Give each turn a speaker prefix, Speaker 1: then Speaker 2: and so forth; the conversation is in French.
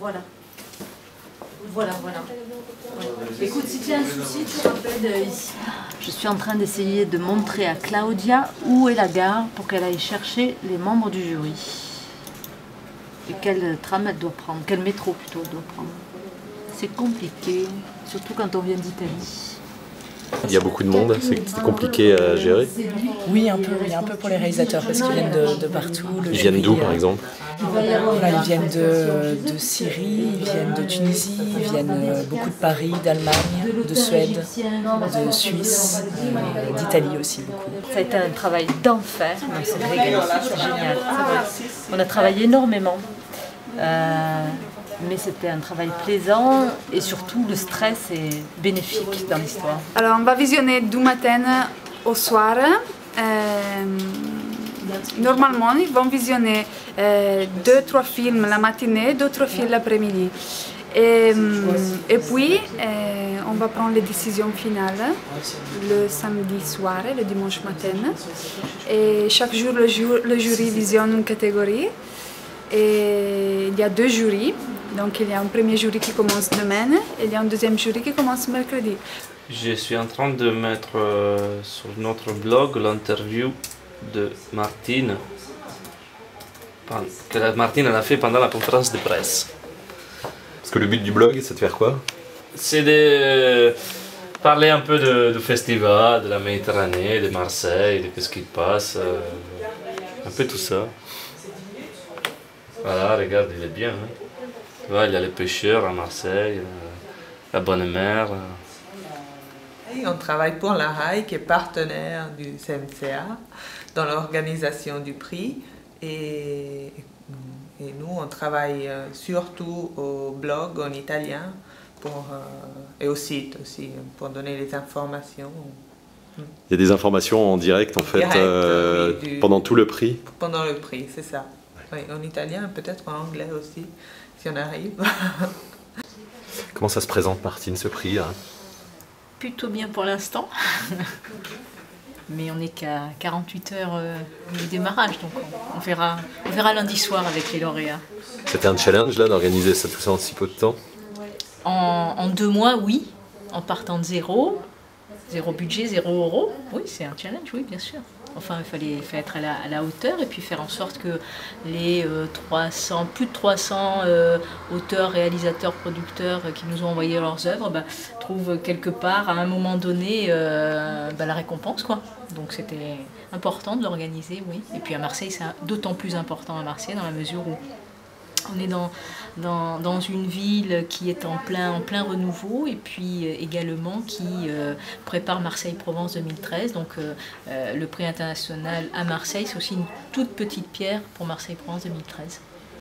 Speaker 1: Voilà. Voilà. Écoute, si tu as un souci, tu rappelles ici. Je suis en train d'essayer de montrer à Claudia où est la gare pour qu'elle aille chercher les membres du jury. Et quel tram elle doit prendre, quel métro plutôt elle doit prendre. C'est compliqué, surtout quand on vient d'Italie.
Speaker 2: Il y a beaucoup de monde, c'est compliqué à gérer.
Speaker 3: Oui, un peu pour les réalisateurs parce qu'ils viennent de partout.
Speaker 2: Ils viennent d'où par exemple?
Speaker 3: Voilà, ils viennent de Syrie, ils viennent de Tunisie, ils viennent beaucoup de Paris, d'Allemagne, de Suède, de Suisse, d'Italie aussi beaucoup.
Speaker 1: Ça a été un travail d'enfer, mais c'est régalé, c'est génial. On a travaillé énormément. Mais c'était un travail plaisant et surtout le stress est bénéfique dans l'histoire.
Speaker 4: Alors on va visionner du matin au soir. Normalement, ils vont visionner 2-3 films la matinée, 2-3 films l'après-midi. Et puis, on va prendre les décisions finales le samedi soir et le dimanche matin. Et chaque jour, le jury visionne une catégorie. Et il y a 2 jurys. Donc il y a un premier jury qui commence demain et il y a un deuxième jury qui commence mercredi.
Speaker 5: Je suis en train de mettre sur notre blog l'interview de Martine, que Martine a fait pendant la conférence de presse.
Speaker 2: Parce que le but du blog, c'est de faire quoi?
Speaker 5: C'est de parler un peu du festival, de la Méditerranée, de Marseille, de ce qui passe, un peu tout ça. Voilà, regarde, il est bien. Hein. Tu vois, il y a les pêcheurs à Marseille, la bonne mer.
Speaker 6: Et on travaille pour la RAI, qui est partenaire du CMCA, dans l'organisation du prix. Et nous, on travaille surtout au blog en italien et au site aussi, pour donner les informations.
Speaker 2: Il y a des informations en direct en fait, oui, pendant tout le prix?
Speaker 6: Pendant le prix, c'est ça. Oui, en italien, peut-être en anglais aussi, si on arrive.
Speaker 2: Comment ça se présente, Martine, ce prix là?
Speaker 1: Plutôt bien pour l'instant. Mais on n'est qu'à 48 heures du démarrage, donc on verra lundi soir avec les lauréats.
Speaker 2: C'était un challenge là d'organiser ça tout ça en si peu de temps?
Speaker 1: En 2 mois, oui. En partant de zéro budget, 0 €. Oui, c'est un challenge, oui, bien sûr. Enfin, il fallait être à la hauteur et puis faire en sorte que les plus de 300 auteurs, réalisateurs, producteurs qui nous ont envoyé leurs œuvres trouvent quelque part, à un moment donné, la récompense, quoi. Donc c'était important de l'organiser, oui. Et puis à Marseille, c'est d'autant plus important à Marseille dans la mesure où on est dans une ville qui est en plein renouveau et puis également qui prépare Marseille-Provence 2013. Donc le prix international à Marseille, c'est aussi une toute petite pierre pour Marseille-Provence 2013.